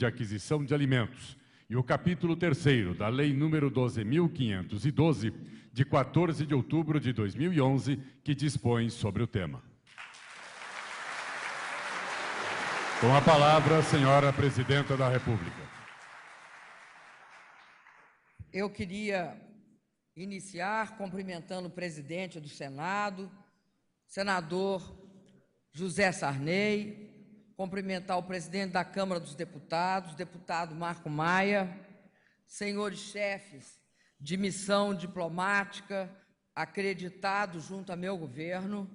de Aquisição de Alimentos e o capítulo 3º da Lei nº 12.512, de 14 de outubro de 2011, que dispõe sobre o tema. Com a palavra, a senhora Presidenta da República. Eu queria iniciar cumprimentando o presidente do Senado, senador José Sarney, cumprimentar o presidente da Câmara dos Deputados, deputado Marco Maia, senhores chefes de missão diplomática acreditados junto a meu governo,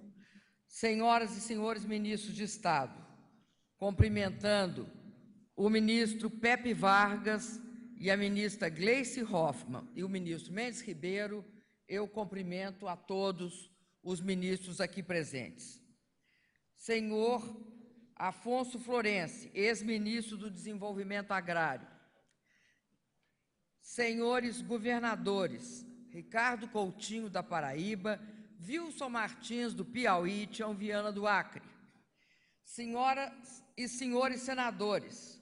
senhoras e senhores ministros de Estado, cumprimentando o ministro Pepe Vargas e a ministra Gleice Hoffmann e o ministro Mendes Ribeiro, eu cumprimento a todos os ministros aqui presentes. Senhor Afonso Florense, ex-ministro do Desenvolvimento Agrário, senhores governadores, Ricardo Coutinho da Paraíba, Wilson Martins do Piauí e Tião Viana do Acre, senhoras e senhores senadores,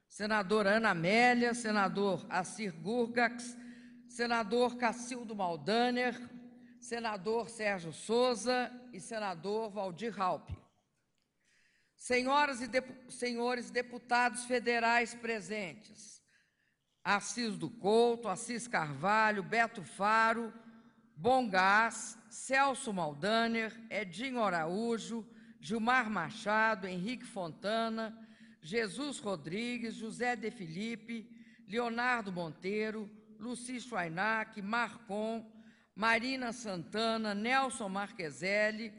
senadora Ana Amélia, senador Assir Gurgax, senador Cacildo Maldaner, senador Sérgio Souza e senador Valdir Raupp, senhoras e senhores deputados federais presentes, Assis do Couto, Assis Carvalho, Beto Faro, Bom Gás, Celso Maldaner, Edinho Araújo, Gilmar Machado, Henrique Fontana, Jesus Rodrigues, José De Filipe, Leonardo Monteiro, Luci Schweinack, Marcon, Marina Santana, Nelson Marqueselli,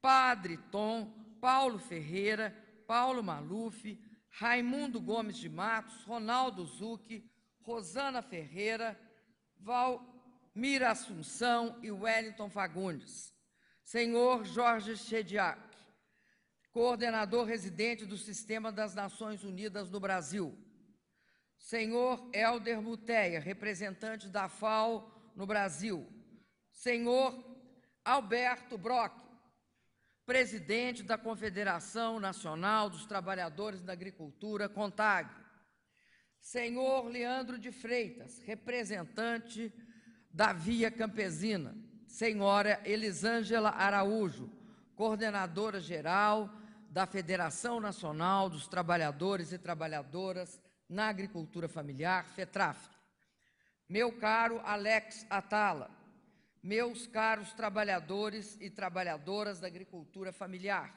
Padre Tom, Paulo Ferreira, Paulo Maluf, Raimundo Gomes de Matos, Ronaldo Zucchi, Rosana Ferreira, Valmir Assunção e Wellington Fagundes. Senhor Jorge Chediak, coordenador residente do Sistema das Nações Unidas no Brasil. Senhor Helder Muteia, representante da FAO no Brasil. Senhor Alberto Brock, presidente da Confederação Nacional dos Trabalhadores da Agricultura, CONTAG. Senhor Leandro de Freitas, representante da Via Campesina. Senhora Elisângela Araújo, coordenadora geral da Federação Nacional dos Trabalhadores e Trabalhadoras na Agricultura Familiar, FETRAF. Meu caro Alex Atala, meus caros trabalhadores e trabalhadoras da agricultura familiar,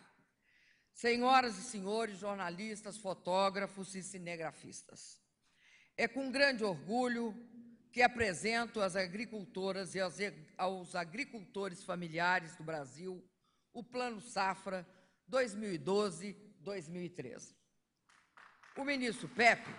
senhoras e senhores jornalistas, fotógrafos e cinegrafistas, é com grande orgulho que apresento às agricultoras e aos agricultores familiares do Brasil o Plano Safra 2012-2013. O ministro Pepe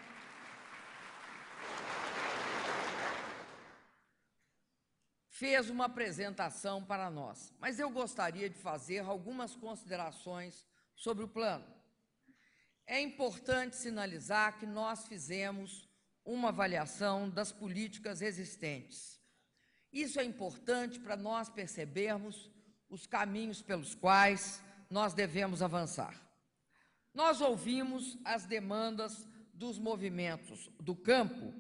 fez uma apresentação para nós, mas eu gostaria de fazer algumas considerações sobre o plano. É importante sinalizar que nós fizemos uma avaliação das políticas existentes. Isso é importante para nós percebermos os caminhos pelos quais nós devemos avançar. Nós ouvimos as demandas dos movimentos do campo,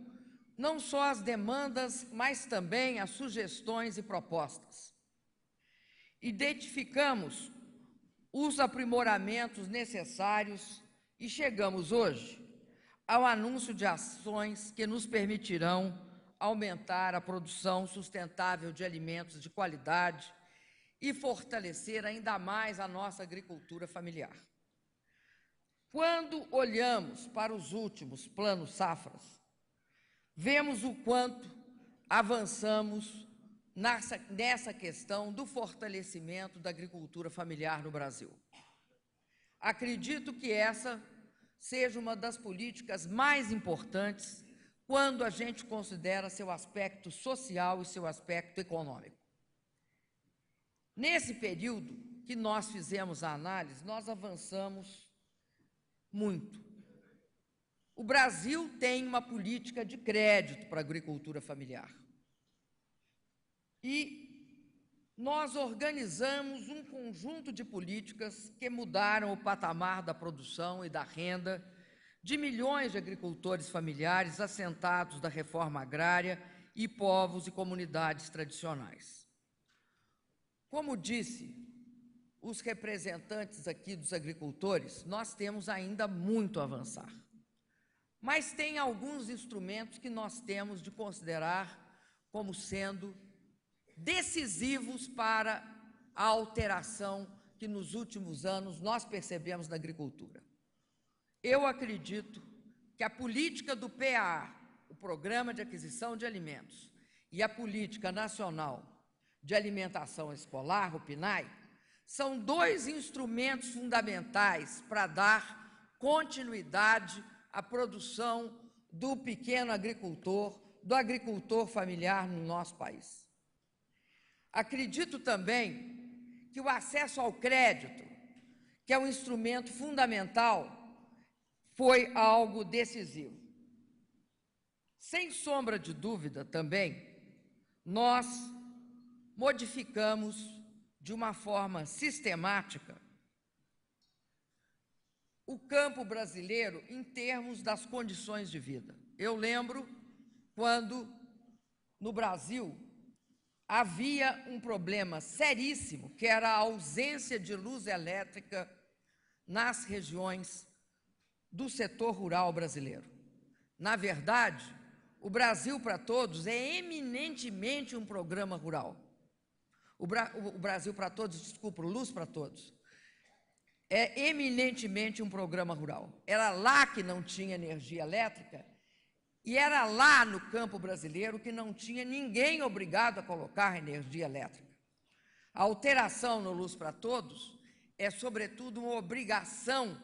não só as demandas, mas também as sugestões e propostas. Identificamos os aprimoramentos necessários e chegamos hoje ao anúncio de ações que nos permitirão aumentar a produção sustentável de alimentos de qualidade e fortalecer ainda mais a nossa agricultura familiar. Quando olhamos para os últimos planos safras, vemos o quanto avançamos nessa questão do fortalecimento da agricultura familiar no Brasil. Acredito que essa seja uma das políticas mais importantes quando a gente considera seu aspecto social e seu aspecto econômico. Nesse período que nós fizemos a análise, nós avançamos muito. O Brasil tem uma política de crédito para a agricultura familiar. E nós organizamos um conjunto de políticas que mudaram o patamar da produção e da renda de milhões de agricultores familiares assentados da reforma agrária e povos e comunidades tradicionais. Como disse os representantes aqui dos agricultores, nós temos ainda muito a avançar. Mas tem alguns instrumentos que nós temos de considerar como sendo decisivos para a alteração que nos últimos anos nós percebemos na agricultura. Eu acredito que a política do PAA, o Programa de Aquisição de Alimentos, e a Política Nacional de Alimentação Escolar, o PNAE, são dois instrumentos fundamentais para dar continuidade à produção do pequeno agricultor, do agricultor familiar no nosso país. Acredito também que o acesso ao crédito, que é um instrumento fundamental, foi algo decisivo. Sem sombra de dúvida também, nós modificamos de uma forma sistemática o campo brasileiro em termos das condições de vida. Eu lembro quando, no Brasil, havia um problema seríssimo, que era a ausência de luz elétrica nas regiões do setor rural brasileiro. Na verdade, o Brasil para Todos é eminentemente um programa rural. O Brasil para Todos, desculpa, o Luz para Todos, é eminentemente um programa rural. Era lá que não tinha energia elétrica e era lá no campo brasileiro que não tinha ninguém obrigado a colocar energia elétrica. A alteração no Luz para Todos é, sobretudo, uma obrigação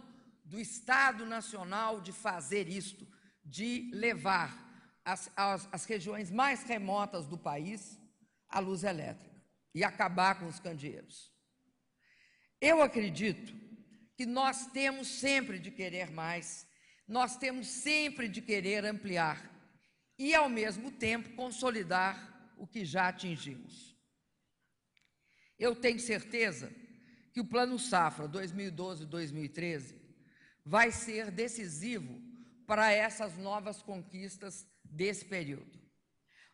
do Estado Nacional de fazer isto, de levar as regiões mais remotas do país à luz elétrica e acabar com os candeeiros. Eu acredito que nós temos sempre de querer mais, nós temos sempre de querer ampliar e, ao mesmo tempo, consolidar o que já atingimos. Eu tenho certeza que o Plano Safra 2012-2013 vai ser decisivo para essas novas conquistas desse período.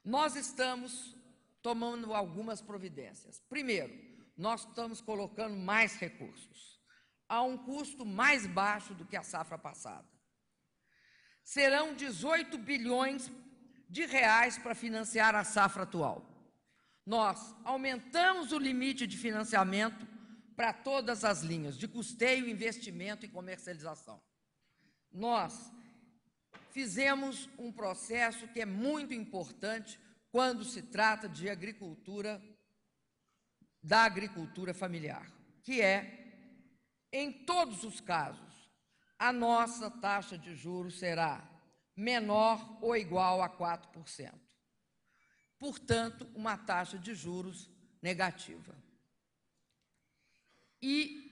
Nós estamos tomando algumas providências. Primeiro, nós estamos colocando mais recursos, a um custo mais baixo do que a safra passada. Serão 18 bilhões de reais para financiar a safra atual. Nós aumentamos o limite de financiamento para todas as linhas, de custeio, investimento e comercialização. Nós fizemos um processo que é muito importante quando se trata de agricultura, da agricultura familiar, que é, em todos os casos, a nossa taxa de juros será menor ou igual a 4%. Portanto, uma taxa de juros negativa. E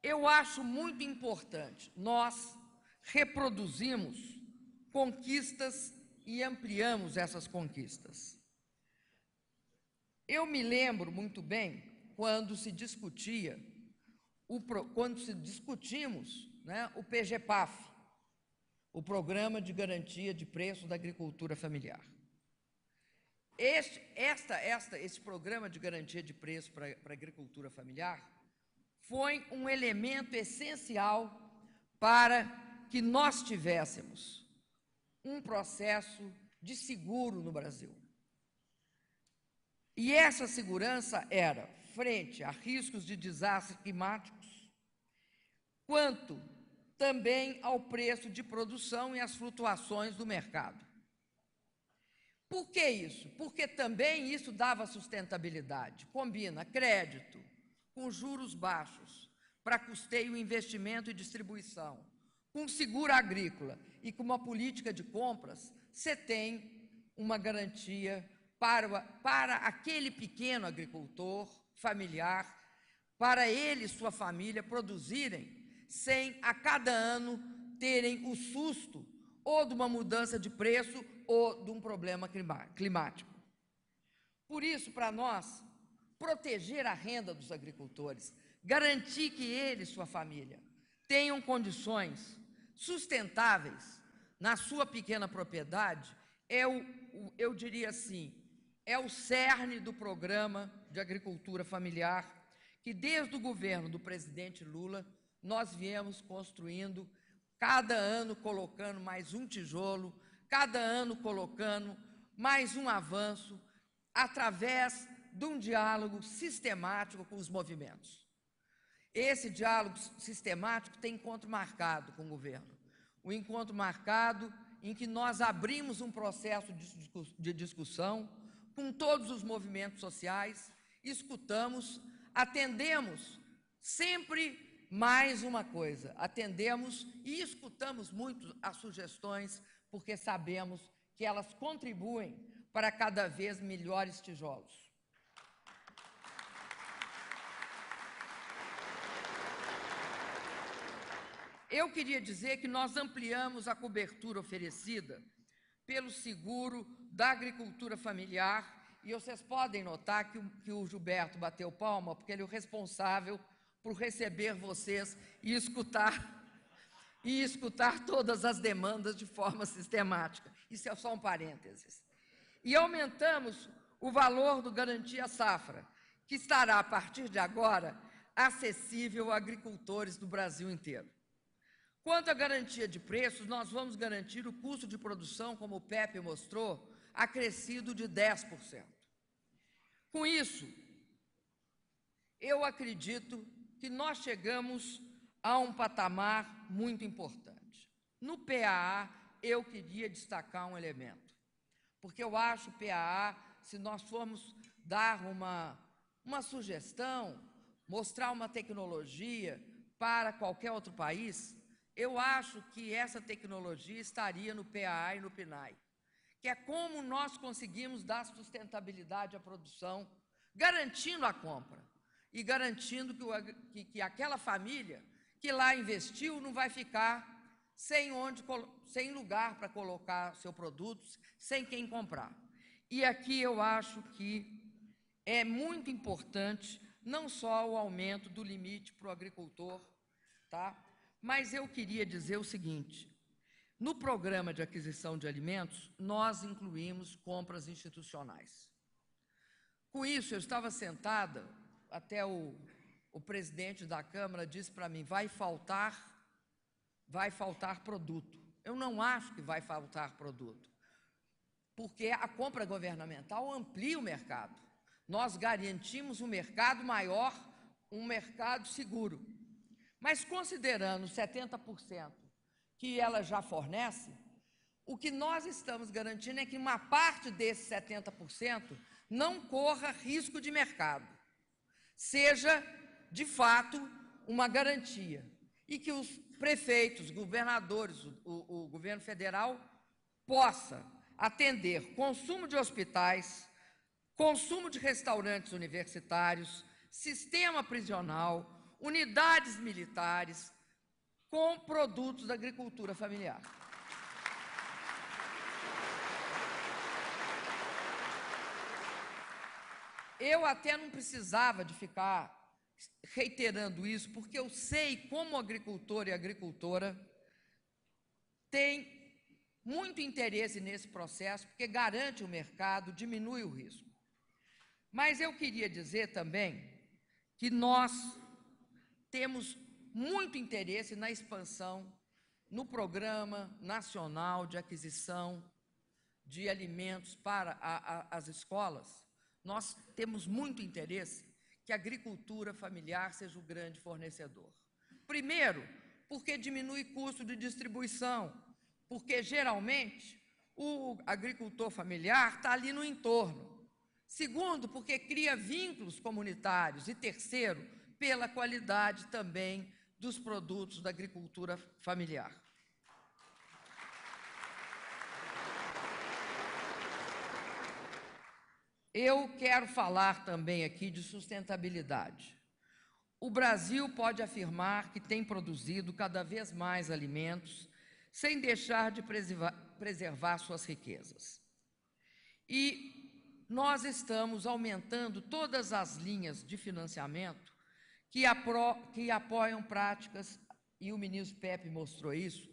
eu acho muito importante, nós reproduzimos conquistas e ampliamos essas conquistas. Eu me lembro muito bem quando discutimos o PGPAF, o Programa de Garantia de Preço da Agricultura Familiar. Esse Programa de Garantia de Preço para a Agricultura Familiar foi um elemento essencial para que nós tivéssemos um processo de seguro no Brasil. E essa segurança era frente a riscos de desastres climáticos, quanto também ao preço de produção e às flutuações do mercado. Por que isso? Porque também isso dava sustentabilidade, combina crédito com juros baixos para custeio, investimento e distribuição, com seguro agrícola e com uma política de compras, você tem uma garantia para aquele pequeno agricultor familiar, para ele e sua família produzirem sem, a cada ano, terem o susto ou de uma mudança de preço ou de um problema climático. Por isso, para nós, proteger a renda dos agricultores, garantir que ele e sua família tenham condições sustentáveis na sua pequena propriedade eu diria assim, é o cerne do programa de agricultura familiar que desde o governo do presidente Lula nós viemos construindo, cada ano colocando mais um tijolo, cada ano colocando mais um avanço, através de um diálogo sistemático com os movimentos. Esse diálogo sistemático tem encontro marcado com o governo. O encontro marcado em que nós abrimos um processo de discussão com todos os movimentos sociais, escutamos, atendemos sempre mais uma coisa, atendemos e escutamos muito as sugestões, porque sabemos que elas contribuem para cada vez melhores tijolos. Eu queria dizer que nós ampliamos a cobertura oferecida pelo seguro da agricultura familiar, e vocês podem notar que o Gilberto bateu palma, porque ele é o responsável por receber vocês e escutar todas as demandas de forma sistemática. Isso é só um parênteses. E aumentamos o valor do Garantia Safra, que estará, a partir de agora, acessível a agricultores do Brasil inteiro. Quanto à garantia de preços, nós vamos garantir o custo de produção, como o Pepe mostrou, acrescido de 10%. Com isso, eu acredito que nós chegamos a um patamar muito importante. No PAA, eu queria destacar um elemento, porque eu acho que o PAA, se nós formos dar uma sugestão, mostrar uma tecnologia para qualquer outro país, eu acho que essa tecnologia estaria no PAA e no PNAE, que é como nós conseguimos dar sustentabilidade à produção, garantindo a compra e garantindo que aquela família que lá investiu não vai ficar sem lugar para colocar seu produto, sem quem comprar. E aqui eu acho que é muito importante não só o aumento do limite para o agricultor, tá? Mas eu queria dizer o seguinte, no programa de aquisição de alimentos, nós incluímos compras institucionais. Com isso, eu estava sentada, até o presidente da Câmara disse para mim, vai faltar produto. Eu não acho que vai faltar produto, porque a compra governamental amplia o mercado. Nós garantimos um mercado maior, um mercado seguro. Mas considerando 70% que ela já fornece, o que nós estamos garantindo é que uma parte desses 70% não corra risco de mercado, seja, de fato, uma garantia, e que os prefeitos, governadores, o governo federal, possa atender consumo de hospitais, consumo de restaurantes universitários, sistema prisional, unidades militares, com produtos da agricultura familiar. Eu até não precisava de ficar reiterando isso, porque eu sei como o agricultor e a agricultora têm muito interesse nesse processo, porque garante o mercado, diminui o risco. Mas eu queria dizer também que nós temos muito interesse na expansão no Programa Nacional de Aquisição de Alimentos para as escolas. Nós temos muito interesse que a agricultura familiar seja o grande fornecedor. Primeiro, porque diminui custo de distribuição, porque geralmente o agricultor familiar está ali no entorno. Segundo, porque cria vínculos comunitários. E terceiro, pela qualidade também dos produtos da agricultura familiar. Eu quero falar também aqui de sustentabilidade. O Brasil pode afirmar que tem produzido cada vez mais alimentos sem deixar de preservar suas riquezas. E nós estamos aumentando todas as linhas de financiamento que apoiam práticas, e o ministro Pepe mostrou isso,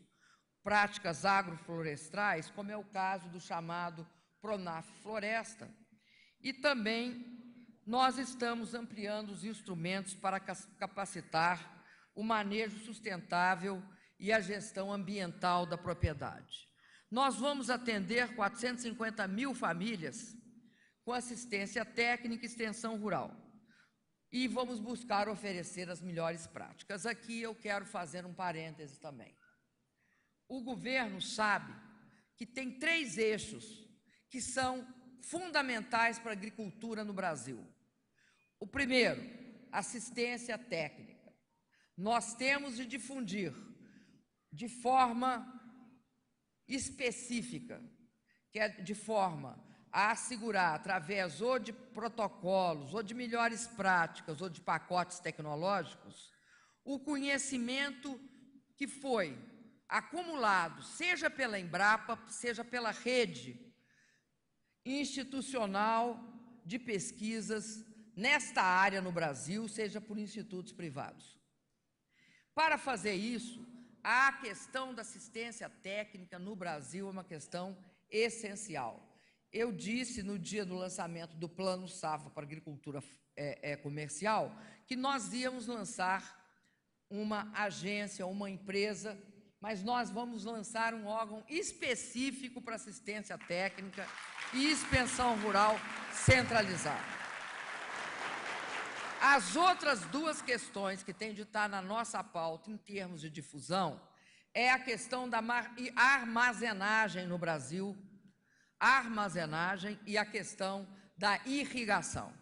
práticas agroflorestais, como é o caso do chamado Pronaf Floresta, e também nós estamos ampliando os instrumentos para capacitar o manejo sustentável e a gestão ambiental da propriedade. Nós vamos atender 450 mil famílias com assistência técnica e extensão rural. E vamos buscar oferecer as melhores práticas. Aqui eu quero fazer um parêntese também. O governo sabe que tem 3 eixos que são fundamentais para a agricultura no Brasil. O primeiro, assistência técnica. Nós temos de difundir de forma específica, que é de forma a assegurar, através ou de protocolos, ou de melhores práticas, ou de pacotes tecnológicos, o conhecimento que foi acumulado, seja pela Embrapa, seja pela rede institucional de pesquisas nesta área no Brasil, seja por institutos privados. Para fazer isso, a questão da assistência técnica no Brasil é uma questão essencial. Eu disse no dia do lançamento do Plano Safra para a Agricultura Comercial que nós íamos lançar uma agência, uma empresa, mas nós vamos lançar um órgão específico para assistência técnica e expansão rural centralizada. As outras 2 questões que têm de estar na nossa pauta em termos de difusão é a questão da armazenagem no Brasil, armazenagem e a questão da irrigação.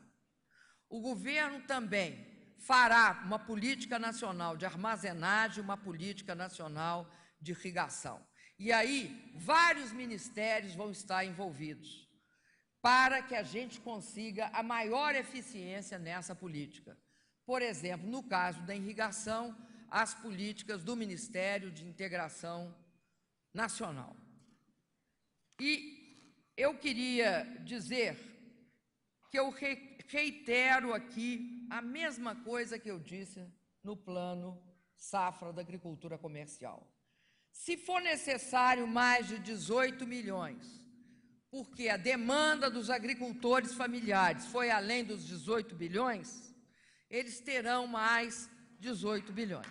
O governo também fará uma política nacional de armazenagem, uma política nacional de irrigação. E aí, vários ministérios vão estar envolvidos para que a gente consiga a maior eficiência nessa política. Por exemplo, no caso da irrigação, as políticas do Ministério de Integração Nacional. E eu queria dizer que eu reitero aqui a mesma coisa que eu disse no Plano Safra da Agricultura Comercial. Se for necessário mais de 18 milhões, porque a demanda dos agricultores familiares foi além dos 18 bilhões, eles terão mais 18 bilhões.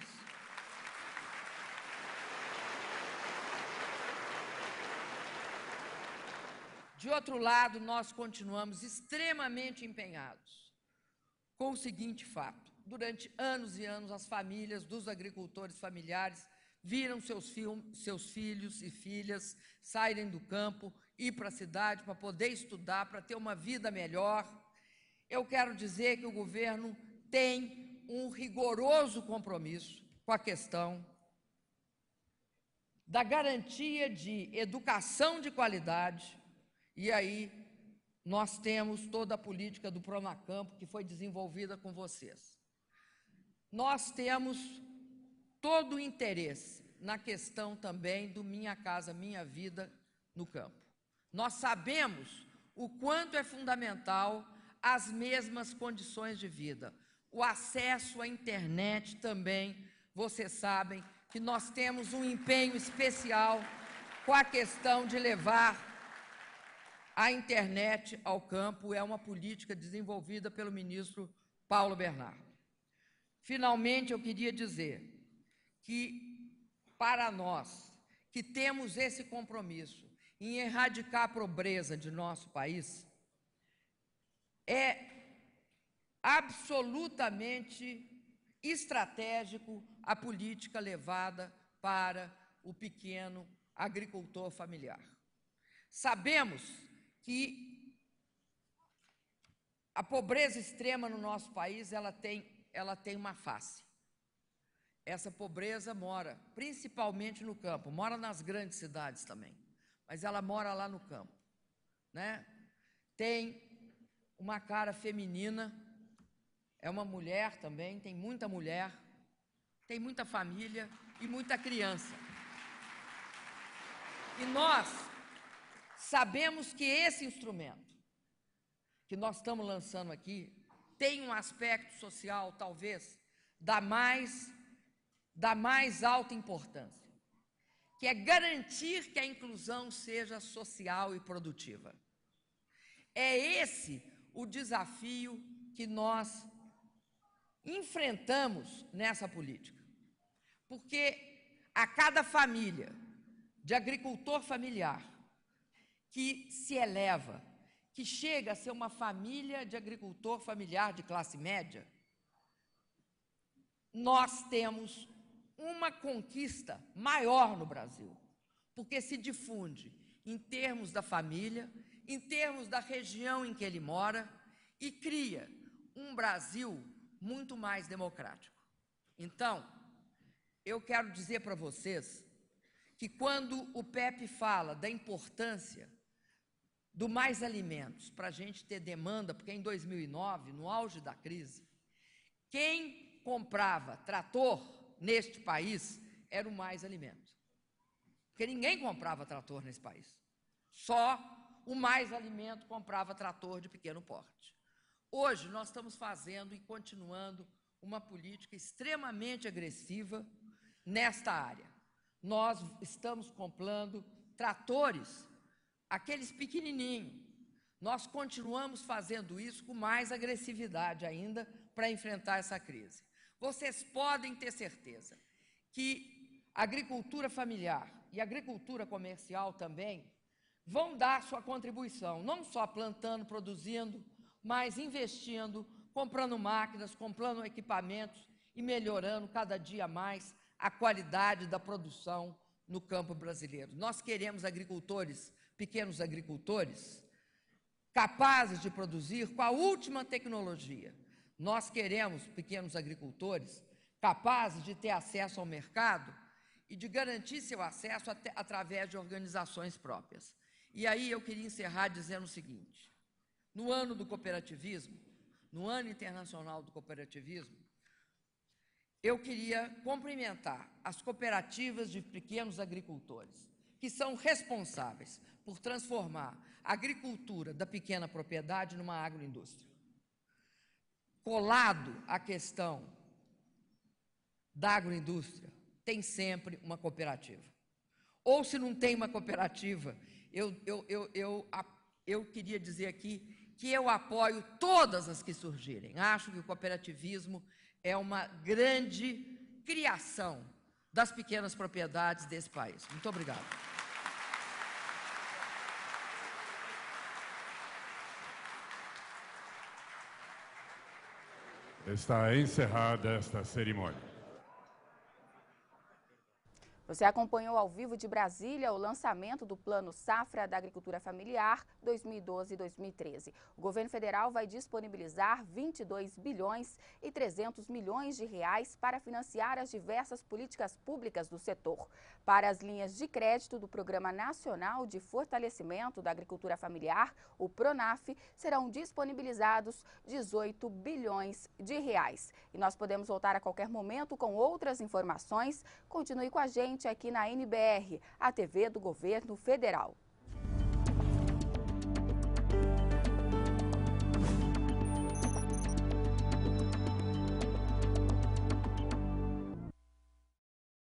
De outro lado, nós continuamos extremamente empenhados com o seguinte fato: durante anos e anos, as famílias dos agricultores familiares viram seus filhos e filhas saírem do campo, ir para a cidade para poder estudar, para ter uma vida melhor. Eu quero dizer que o governo tem um rigoroso compromisso com a questão da garantia de educação de qualidade, e aí nós temos toda a política do Pronacampo que foi desenvolvida com vocês. Nós temos todo o interesse na questão também do Minha Casa Minha Vida no campo. Nós sabemos o quanto é fundamental as mesmas condições de vida. O acesso à internet também, vocês sabem que nós temos um empenho especial com a questão de levar a internet ao campo. É uma política desenvolvida pelo ministro Paulo Bernardo. Finalmente, eu queria dizer que, para nós, que temos esse compromisso em erradicar a pobreza de nosso país, é absolutamente estratégico a política levada para o pequeno agricultor familiar. Sabemos que a pobreza extrema no nosso país, ela tem uma face. Essa pobreza mora principalmente no campo, mora nas grandes cidades também, mas ela mora lá no campo, né? Tem uma cara feminina, é uma mulher também, tem muita mulher, tem muita família e muita criança. E nós sabemos que esse instrumento que nós estamos lançando aqui tem um aspecto social, talvez, da mais alta importância, que é garantir que a inclusão seja social e produtiva. É esse o desafio que nós enfrentamos nessa política. Porque a cada família de agricultor familiar que se eleva, que chega a ser uma família de agricultor familiar de classe média, nós temos uma conquista maior no Brasil, porque se difunde em termos da família, em termos da região em que ele mora, e cria um Brasil muito mais democrático. Então, eu quero dizer para vocês que quando o Pepe fala da importância do Mais Alimentos para a gente ter demanda, porque em 2009, no auge da crise, quem comprava trator neste país era o Mais Alimentos. Porque ninguém comprava trator nesse país. Só o Mais Alimento comprava trator de pequeno porte. Hoje nós estamos fazendo e continuando uma política extremamente agressiva nesta área. Nós estamos comprando tratores, aqueles pequenininhos. Nós continuamos fazendo isso com mais agressividade ainda para enfrentar essa crise. Vocês podem ter certeza que a agricultura familiar e a agricultura comercial também vão dar sua contribuição, não só plantando, produzindo, mas investindo, comprando máquinas, comprando equipamentos e melhorando cada dia mais a qualidade da produção no campo brasileiro. Nós queremos agricultores, pequenos agricultores, capazes de produzir com a última tecnologia. Nós queremos pequenos agricultores capazes de ter acesso ao mercado e de garantir seu acesso através de organizações próprias. E aí eu queria encerrar dizendo o seguinte: no ano do cooperativismo, no ano internacional do cooperativismo, eu queria cumprimentar as cooperativas de pequenos agricultores, que são responsáveis por transformar a agricultura da pequena propriedade numa agroindústria. Colado à questão da agroindústria, tem sempre uma cooperativa. Ou se não tem uma cooperativa, eu queria dizer aqui que eu apoio todas as que surgirem. Acho que o cooperativismo é uma grande criação das pequenas propriedades desse país. Muito obrigado. Está encerrada esta cerimônia. Você acompanhou ao vivo de Brasília o lançamento do Plano Safra da Agricultura Familiar 2012-2013. O governo federal vai disponibilizar 22 bilhões e 300 milhões de reais para financiar as diversas políticas públicas do setor. Para as linhas de crédito do Programa Nacional de Fortalecimento da Agricultura Familiar, o PRONAF, serão disponibilizados 18 bilhões de reais. E nós podemos voltar a qualquer momento com outras informações. Continue com a gente aqui na NBR, a TV do Governo Federal.